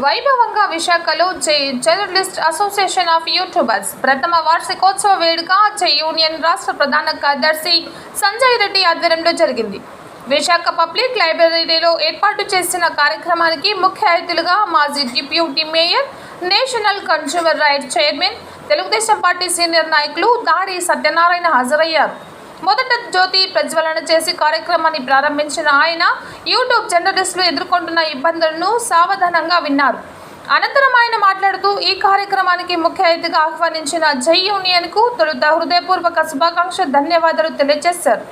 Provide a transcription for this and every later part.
వైభవంగా విశాఖలో journalist association of YouTubers ప్రథమ వార్షికోత్సవ వేడుక యూనియన్ రాష్ట్ర ప్రధాన కార్యదర్శి సంజయ్ రెడ్డి ఆధ్వర్యంలో జరిగింది. విశాఖ పబ్లిక్ లైబ్రరీలో ఏర్పాటు చేసిన కార్యక్రమానికి ముఖ్య అతిథులుగా మాజీ deputy mayor, national consumer rights chairman, Telugu Desam party senior నాయకులు దాడి సత్యనారాయణ హాజరయ్యారు. మొదట జ్యోతి ప్రజ్వలన చేసి కార్యక్రమాన్ని ప్రారంభించిన ఆయన యూట్యూబ్ జర్నలిస్టులు ఎదుర్కొంటున్న ఇబ్బందులను సావధానంగా విన్నారు. అనంతరం ఆయన మాట్లాడుతూ ఈ కార్యక్రమానికి ముఖ్య అతిథిగా ఆహ్వానించిన జై యూనియన్కు తొలుత హృదయపూర్వక శుభాకాంక్షలు, ధన్యవాదాలు తెలియజేశారు.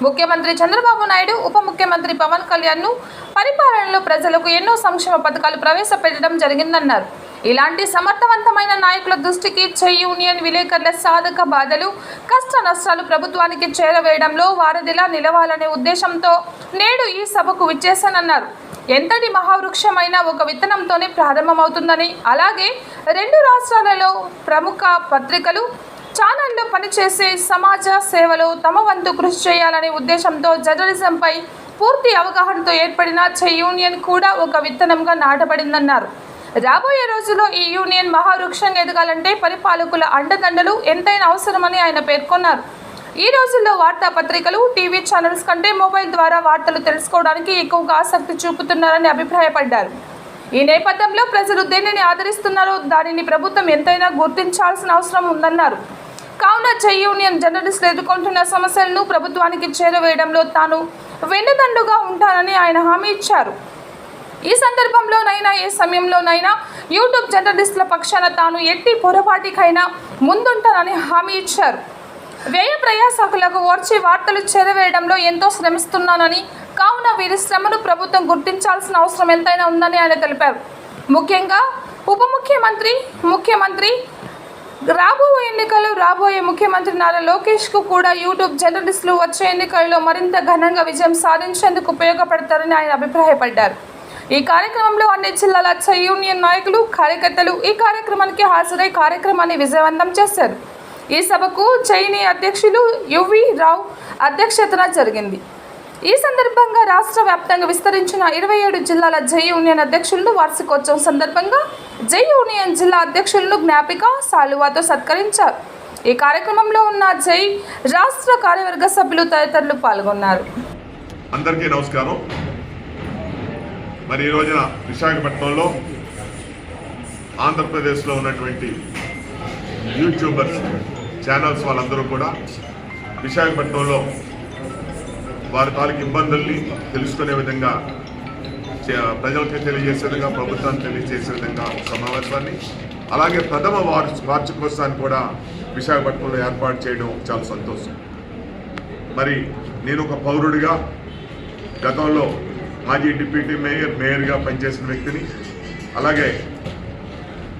ముఖ్యమంత్రి చంద్రబాబు నాయుడు, ఉప ముఖ్యమంత్రి పవన్ కళ్యాణ్ను పరిపాలనలో ప్రజలకు ఎన్నో సంక్షేమ పథకాలు ప్రవేశపెట్టడం జరిగిందన్నారు. ఇలాంటి సమర్థవంతమైన నాయకుల దృష్టికి జై యూనియన్ విలేకరుల సాధక బాధలు, కష్ట నష్టాలు ప్రభుత్వానికి చేరవేయడంలో వారధిలా నిలవాలనే ఉద్దేశంతో నేడు ఈ సభకు విచ్చేశానన్నారు. ఎంతటి మహావృక్షమైన ఒక విత్తనంతోనే ప్రారంభమవుతుందని, అలాగే రెండు రాష్ట్రాలలో ప్రముఖ పత్రికలు, ఛానల్లో పనిచేసే సమాజ సేవలో తమ వంతు కృషి చేయాలనే ఉద్దేశంతో జర్నలిజంపై పూర్తి అవగాహనతో ఏర్పడిన జై యూనియన్ కూడా ఒక విత్తనంగా నాటబడిందన్నారు. రాబోయే రోజుల్లో ఈ యూనియన్ మహావృక్షంగా ఎదగాలంటే పరిపాలకుల అండదండలు ఎంతైనా అవసరమని ఆయన పేర్కొన్నారు. ఈ రోజుల్లో వార్తాపత్రికలు, టీవీ ఛానల్స్ కంటే మొబైల్ ద్వారా వార్తలు తెలుసుకోవడానికి ఎక్కువగా ఆసక్తి చూపుతున్నారని అభిప్రాయపడ్డారు. ఈ నేపథ్యంలో ప్రజలు దేనిని ఆదరిస్తున్నారో దానిని ప్రభుత్వం ఎంతైనా గుర్తించాల్సిన అవసరం ఉందన్నారు. కావున జై యూనియన్ జర్నలిస్టులు ఎదుర్కొంటున్న సమస్యలను ప్రభుత్వానికి చేరవేయడంలో తాను వెన్నుదండుగా ఉంటానని ఆయన హామీ ఇచ్చారు. ఈ సందర్భంలోనైనా ఏ సమయంలోనైనా యూట్యూబ్ జర్నలిస్టుల పక్షాన తాను ఎట్టి పొరపాటికైనా ముందుంటానని హామీ ఇచ్చారు. వ్యయ ప్రయాసకులకు ఓర్చి వార్తలు చేరవేయడంలో ఎంతో శ్రమిస్తున్నానని, కావున వీరి శ్రమను ప్రభుత్వం గుర్తించాల్సిన అవసరం ఎంతైనా ఉందని ఆయన తెలిపారు. ముఖ్యంగా ఉప ముఖ్యమంత్రి రాబోయే ముఖ్యమంత్రి నారా లోకేష్కు కూడా యూట్యూబ్ జర్నలిస్టులు వచ్చే ఎన్నికల్లో మరింత ఘనంగా విజయం సాధించేందుకు ఉపయోగపడతారని ఆయన అభిప్రాయపడ్డారు. ఈ కార్యక్రమంలో అన్ని జిల్లాల జై యూనియన్ నాయకులు, కార్యకర్తలు ఈ కార్యక్రమానికి హాజరై కార్యక్రమాన్ని విజయవంతం చేశారు. ఈ సభకు జైని అధ్యక్షులు యువి రావు అధ్యక్షతన జరిగింది. ఈ సందర్భంగా రాష్ట్ర వ్యాప్తంగా విస్తరించిన 27 జిల్లాల జై యూనియన్ అధ్యక్షులను వార్షికోత్సవం సందర్భంగా జై యూనియన్ జిల్లా అధ్యక్షులను జ్ఞాపిక, సాలువాతో సత్కరించారు. ఈ కార్యక్రమంలో ఉన్న జై రాష్ట్ర కార్యవర్గ సభ్యులు తదితరులు పాల్గొన్నారు. అందరికీ నమస్కారం. మరి ఈ రోజున విశాఖపట్నంలో ఆంధ్రప్రదేశ్లో ఉన్నటువంటి యూట్యూబర్స్ ఛానల్స్ వాళ్ళందరూ కూడా విశాఖపట్నంలో వారి తాలూకు ఇబ్బందుల్ని తెలుసుకునే విధంగా, ప్రజలకు తెలియజేసే విధంగా, ప్రభుత్వాన్ని తెలియజేసే విధంగా సమావేశాన్ని, అలాగే ప్రథమ వార్షికోత్సవాన్ని కూడా విశాఖపట్నంలో ఏర్పాటు చేయడం చాలా సంతోషం. మరి నేను ఒక పౌరుడిగా గతంలో మాజీ డిప్యూటీ మేయర్గా పనిచేసిన వ్యక్తిని, అలాగే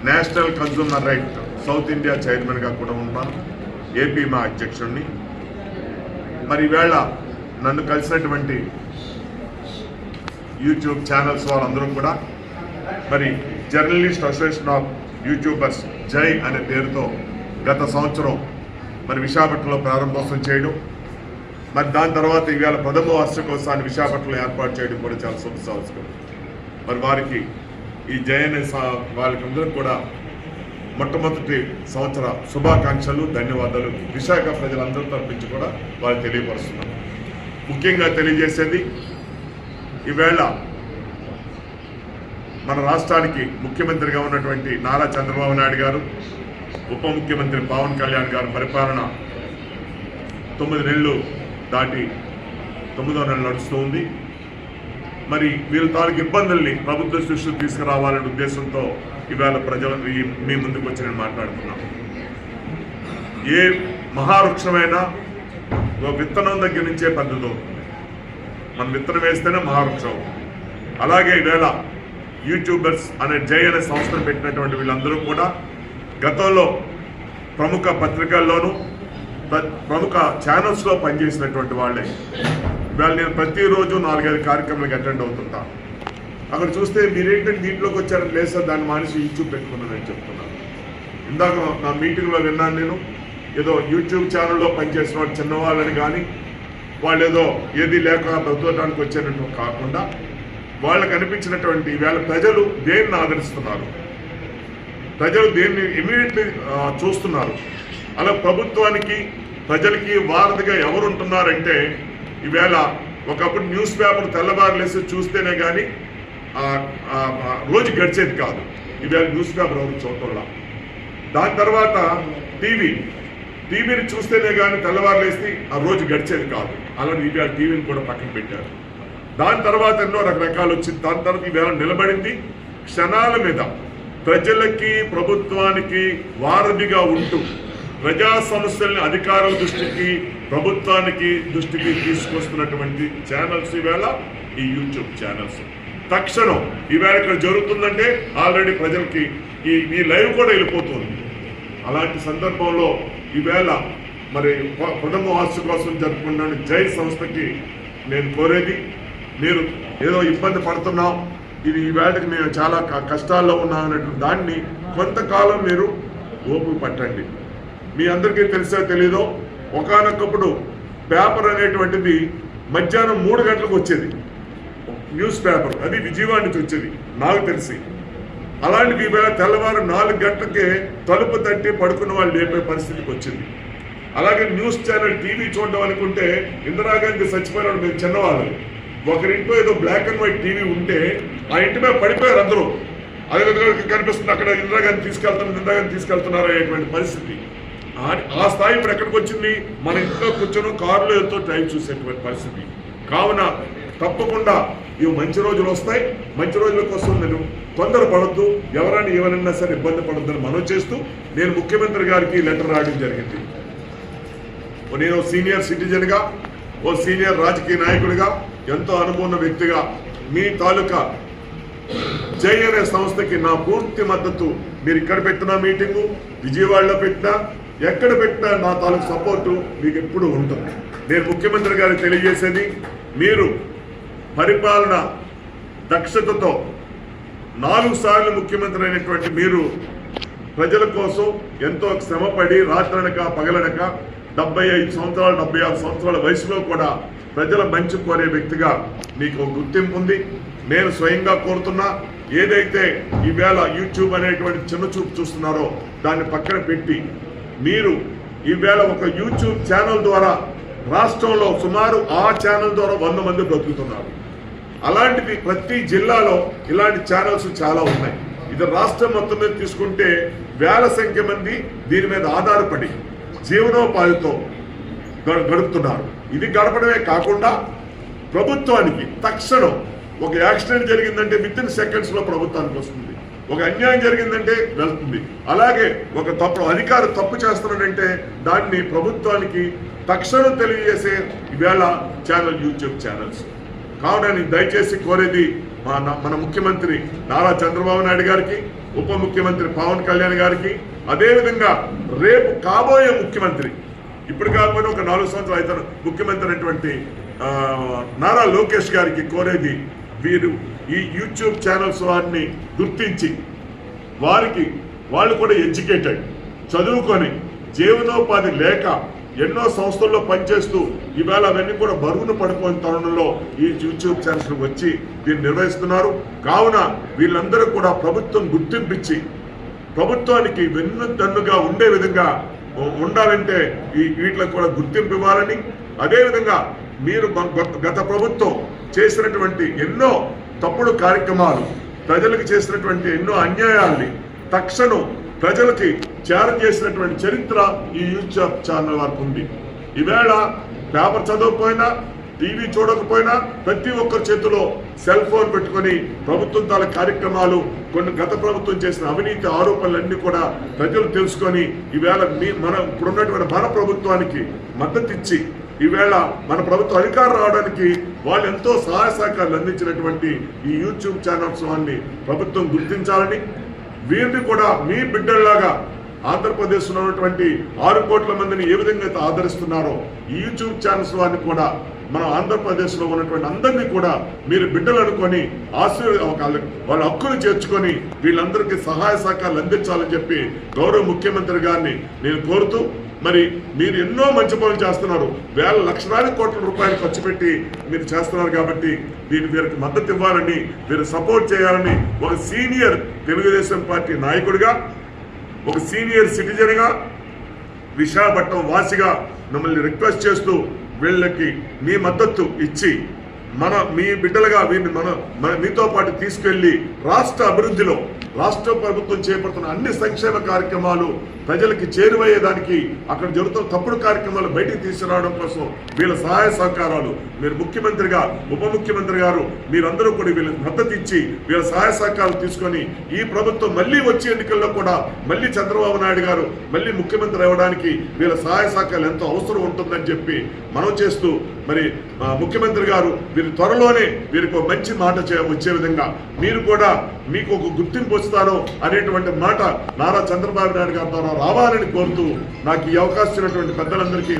national consumer right south India చైర్మన్గా కూడా ఉన్నాను, ఏపీ మా అధ్యక్షుడిని. మరి ఈవేళ నన్ను కలిసినటువంటి యూట్యూబ్ ఛానల్స్ వాళ్ళందరూ కూడా మరి జర్నలిస్ట్ అసోసియేషన్ ఆఫ్ యూట్యూబర్స్ జై అనే పేరుతో గత సంవత్సరం మరి విశాఖపట్నంలో ప్రారంభోత్సవం చేయడం, మరి దాని తర్వాత ఈవేళ ప్రథమ వార్షికోత్సవాన్ని విశాఖపట్నంలో ఏర్పాటు చేయడం కూడా చాలా శుభసంస్కరం. మరి వారికి ఈ జై అనే వాళ్ళకందరూ కూడా మొట్టమొదటి సంవత్సర శుభాకాంక్షలు, ధన్యవాదాలు విశాఖ ప్రజలందరూ తరపించి కూడా వారికి తెలియపరుస్తున్నారు. ముఖ్యంగా తెలియజేసేది, ఈవేళ మన రాష్ట్రానికి ముఖ్యమంత్రిగా ఉన్నటువంటి నారా చంద్రబాబు నాయుడు గారు, ఉప ముఖ్యమంత్రి పవన్ కళ్యాణ్ గారు పరిపాలన 9 నెలలు దాటి 9వ నెల నడుస్తూ ఉంది. మరి వీళ్ళ తాలూకు ఇబ్బందుల్ని ప్రభుత్వ దృష్టికి తీసుకురావాలనే ఉద్దేశంతో ఈవేళ ప్రజలు మీ ముందుకు వచ్చి నేను మాట్లాడుతున్నాను. ఏ మహావృక్షమైనా ఒక విత్తనం దగ్గర నుంచే పెద్దదవుతుంది. మనం విత్తనం వేస్తేనే మహావృక్షం. అలాగే ఈవేళ యూట్యూబర్స్ అనే జై అనే సంస్థను పెట్టినటువంటి వీళ్ళందరూ కూడా గతంలో ప్రముఖ పత్రికల్లోనూ ప్రముఖ ఛానల్స్లో పనిచేసినటువంటి వాళ్ళే. ఇవాళ నేను ప్రతిరోజు 4-5 కార్యక్రమాలకు అటెండ్ అవుతుంటా. అక్కడ చూస్తే మీరేంటంటే దీంట్లోకి వచ్చారని లేదు సార్, దాన్ని మానేసి యూట్యూబ్ పెట్టుకున్నానని చెప్తున్నాను. ఇందాక నా మీటింగ్లో విన్నాను నేను, ఏదో యూట్యూబ్ ఛానల్లో పనిచేసిన వాళ్ళు చిన్నవాళ్ళని కానీ వాళ్ళు ఏదో ఏది లేక బ్రతకడానికి వచ్చారంటూ కాకుండా వాళ్ళకు అనిపించినటువంటి ఈవేళ ప్రజలు దేన్ని ఆదరిస్తున్నారు, ప్రజలు దేన్ని ఇమీడియట్లీ చూస్తున్నారు. అలా ప్రభుత్వానికి ప్రజలకి వారధిగా ఎవరు ఉంటున్నారంటే ఈవేళ ఒకప్పుడు న్యూస్ పేపర్ తెల్లవారులేసి చూస్తేనే కానీ రోజు గడిచేది కాదు. ఈవేళ న్యూస్ పేపర్ ఎవరు చూడటంలా. దాని తర్వాత టీవీని చూస్తేనే కానీ తెల్లవారులేసి ఆ రోజు గడిచేది కాదు. అలాగే ఈవేళ టీవీని కూడా పక్కన పెట్టారు. దాని తర్వాత ఎన్నో రకరకాలు వచ్చింది. దాని తర్వాత ఈవేళ నిలబడింది క్షణాల మీద ప్రజలకి ప్రభుత్వానికి వారధిగా ఉంటూ ప్రజా సమస్యల్ని అధికారుల దృష్టికి ప్రభుత్వానికి దృష్టికి తీసుకొస్తున్నటువంటి ఛానల్స్ ఈవేళ ఈ యూట్యూబ్ ఛానల్స్. తక్షణం ఈవేళ ఇక్కడ జరుగుతుందంటే ఆల్రెడీ ప్రజలకి ఈ లైవ్ కూడా వెళ్ళిపోతుంది. అలాంటి సందర్భంలో ఈవేళ మరి ప్రథమ వార్షికోత్సవం జరుపుకున్న జై సంస్థకి నేను కోరేది, మీరు ఏదో ఇబ్బంది పడుతున్నాం, ఇది ఈవేళకి నేను చాలా కష్టాల్లో ఉన్నాను అన్నట్టు దాన్ని కొంతకాలం మీరు ఓపిక పట్టండి. మీ అందరికీ తెలిసో తెలీదో ఒకానొకప్పుడు పేపర్ అనేటువంటిది మధ్యాహ్నం 3 గంటలకు వచ్చేది న్యూస్ పేపర్. అది విజయవాడ నుంచి వచ్చేది నాకు తెలిసి. అలాంటిది ఈవేళ తెల్లవారు 4 గంటలకే తలుపు తట్టి పడుకున్న వాళ్ళు లేపే పరిస్థితికి వచ్చింది. అలాగే న్యూస్ ఛానల్ టీవీ చూడడం అనుకుంటే ఇందిరాగాంధీ చచ్చిపోయిన మేము చిన్నవాళ్ళు. ఒకరింట్లో ఏదో బ్లాక్ అండ్ వైట్ టీవీ ఉంటే ఆ ఇంటి మీద పడిపోయారు అందరూ. అదే కనిపిస్తుంది అక్కడ ఇందిరాగాంధీ తీసుకెళ్తున్నారు అనేటువంటి పరిస్థితి. ఆ స్థాయి ఇప్పుడు ఎక్కడికి వచ్చింది? మన ఇంట్లో కూర్చొని కారులో ఎంతో టైం చూసేటువంటి పరిస్థితి. కావున తప్పకుండా ఇవి మంచి రోజులు వస్తాయి. మంచి రోజుల కోసం నేను తొందరపడద్దు, ఎవరైనా ఏమైనా సరే ఇబ్బంది పడొద్దని మనం చేస్తూ నేను ముఖ్యమంత్రి గారికి లెటర్ రాయడం జరిగింది. నేను సీనియర్ సిటిజన్గా, ఓ సీనియర్ రాజకీయ నాయకుడిగా, ఎంతో అనుభవం వ్యక్తిగా మీ తాలూకా జై అనే సంస్థకి నా పూర్తి మద్దతు. మీరు ఇక్కడ పెట్టిన మీటింగు, విజయవాడలో పెట్టినా, ఎక్కడ పెట్టినా నా తాలూకు సపోర్టు మీకు ఎప్పుడు ఉంటుంది. నేను ముఖ్యమంత్రి గారికి తెలియజేసేది, మీరు పరిపాలన దక్షతతో 4 సార్లు ముఖ్యమంత్రి అయినటువంటి మీరు ప్రజల కోసం ఎంతో శ్రమపడి రాత్రనక పగలనక 75 సంవత్సరాలు 76 సంవత్సరాల వయసులో కూడా ప్రజల మంచి కోరే వ్యక్తిగా మీకు గుర్తింపు ఉంది. నేను స్వయంగా కోరుతున్నా, ఏదైతే ఈవేళ యూట్యూబ్ అనేటువంటి చిన్న చూపు చూస్తున్నారో దాన్ని పక్కన పెట్టి మీరు ఈవేళ ఒక యూట్యూబ్ ఛానల్ ద్వారా రాష్ట్రంలో సుమారు ఆ ఛానల్ ద్వారా 100 మంది బ్రతుకుతున్నారు. అలాంటిది ప్రతి జిల్లాలో ఇలాంటి ఛానల్స్ చాలా ఉన్నాయి. ఇది రాష్ట్రం మొత్తం మీద తీసుకుంటే వేల సంఖ్య మంది దీని మీద ఆధారపడి జీవనోపాధితో గడుపుతున్నారు. ఇది గడపడమే కాకుండా ప్రభుత్వానికి తక్షణం ఒక యాక్సిడెంట్ జరిగిందంటే వితిన్ సెకండ్స్లో ప్రభుత్వానికి వస్తుంది. ఒక అన్యాయం జరిగిందంటే వెళ్తుంది. అలాగే ఒక అధికారి తప్పు చేస్తున్నాడంటే దాన్ని ప్రభుత్వానికి తక్షణం తెలియజేసే ఈవేళ ఛానల్ యూట్యూబ్ ఛానల్స్. కావున నేను దయచేసి కోరేది మన ముఖ్యమంత్రి నారా చంద్రబాబు నాయుడు గారికి, ఉప ముఖ్యమంత్రి పవన్ కళ్యాణ్ గారికి, అదేవిధంగా రేపు కాబోయే ముఖ్యమంత్రి, ఇప్పుడు కాకపోయినా ఒక 4 సంవత్సరాలు అయితే ముఖ్యమంత్రి అయినటువంటి నారా లోకేష్ గారికి కోరేది, వీరు ఈ యూట్యూబ్ ఛానల్స్ వారిని గుర్తించి వాళ్ళు కూడా ఎడ్యుకేటెడ్, చదువుకొని జీవనోపాధి లేక ఎన్నో సంస్థల్లో పనిచేస్తూ ఈవేళ అవన్నీ కూడా బరువును పడిపోయిన తరుణంలో ఈ యూట్యూబ్ ఛానల్స్ వచ్చి దీన్ని నిర్వహిస్తున్నారు. కావున వీళ్ళందరూ కూడా ప్రభుత్వం గుర్తింపించి ప్రభుత్వానికి వెన్నుదన్నుగా ఉండే విధంగా ఉండాలంటే వీటికి కూడా గుర్తింపు ఇవ్వాలని, అదేవిధంగా మీరు గత ప్రభుత్వం చేసినటువంటి ఎన్నో తప్పుడు కార్యక్రమాలు, ప్రజలకు చేసినటువంటి ఎన్నో అన్యాయాల్ని తక్షణం ప్రజలకి చేరజేసినటువంటి చరిత్ర ఈ యూట్యూబ్ ఛానల్ వారికి ఉంది. ఈవేళ పేపర్ చదవకపోయినా, టీవీ చూడకపోయినా ప్రతి ఒక్కరి చేతిలో సెల్ ఫోన్ పెట్టుకొని ప్రభుత్వం తాల కార్యక్రమాలు, కొన్ని గత ప్రభుత్వం చేసిన అవినీతి ఆరోపణలన్నీ కూడా ప్రజలు తెలుసుకొని ఈవేళ ఇప్పుడున్నటువంటి మన ప్రభుత్వానికి మద్దతు ఇచ్చి ఈవేళ మన ప్రభుత్వం అధికారం రావడానికి వాళ్ళు ఎంతో సహాయ సహకారాలు అందించినటువంటి ఈ యూట్యూబ్ ఛానల్స్ వారిని ప్రభుత్వం గుర్తించాలని, వీరిని కూడా మీ బిడ్డల్లాగా ఆంధ్రప్రదేశ్లో ఉన్నటువంటి 6 కోట్ల మందిని ఏ విధంగా అయితే ఆదరిస్తున్నారో ఈ యూట్యూబ్ ఛానల్స్ వారిని కూడా మన ఆంధ్రప్రదేశ్లో ఉన్నటువంటి అందరినీ కూడా మీరు బిడ్డలు అనుకొని వాళ్ళ హక్కులు చేర్చుకొని వీళ్ళందరికీ సహాయ సహకారాలు అందించాలని చెప్పి గౌరవ ముఖ్యమంత్రి గారిని నేను కోరుతూ మరి మీరు ఎన్నో మంచి పనులు చేస్తున్నారు, వేల లక్షలాది కోట్ల రూపాయలు ఖర్చు పెట్టి మీరు చేస్తున్నారు. కాబట్టి వీరికి మద్దతు ఇవ్వాలని, వీరు సపోర్ట్ చేయాలని ఒక సీనియర్ తెలుగుదేశం పార్టీ నాయకుడిగా, ఒక సీనియర్ సిటిజన్గా, విశాఖపట్నం వాసిగా మిమ్మల్ని రిక్వెస్ట్ చేస్తూ వీళ్ళకి మీ మద్దతు ఇచ్చి మీ బిడ్డలుగా వీరిని మీతో పాటు తీసుకెళ్లి రాష్ట్ర అభివృద్ధిలో రాష్ట్ర ప్రభుత్వం చేపడుతున్న అన్ని సంక్షేమ కార్యక్రమాలు ప్రజలకి చేరువయ్యేదానికి, అక్కడ జరుగుతున్న తప్పుడు కార్యక్రమాలు బయటికి తీసుకురావడం కోసం వీళ్ళ సహాయ సహకారాలు, మీరు ముఖ్యమంత్రిగా, ఉప ముఖ్యమంత్రి గారు మీరందరూ కూడా వీళ్ళకి మద్దతు ఇచ్చి వీళ్ళ సహాయ సహకారాలు తీసుకొని ఈ ప్రభుత్వం మళ్ళీ వచ్చే ఎన్నికల్లో కూడా మళ్ళీ చంద్రబాబు నాయుడు గారు మళ్ళీ ముఖ్యమంత్రి అవ్వడానికి వీళ్ళ సహాయ సహకారాలు ఎంతో అవసరం ఉంటుందని చెప్పి మనం చేస్తూ, మరి ముఖ్యమంత్రి గారు వీరు త్వరలోనే వీరికి మంచి మాట వచ్చే విధంగా మీరు కూడా మీకు ఒక గుర్తింపు వస్తారో అనేటువంటి మాట నారా చంద్రబాబు నాయుడు గారి ద్వారా రావాలని కోరుతూ నాకు ఈ అవకాశం ఇచ్చినటువంటి పెద్దలందరికీ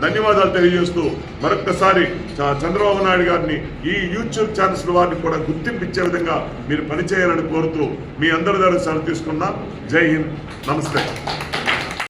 ధన్యవాదాలు తెలియజేస్తూ మరొకసారి చంద్రబాబు నాయుడు గారిని ఈ యూట్యూబ్ ఛానల్స్ వారిని కూడా గుర్తింపు ఇచ్చే విధంగా మీరు పనిచేయాలని కోరుతూ మీ అందరి ద్వారా సెలవు తీసుకున్నా. జై హింద్, నమస్తే.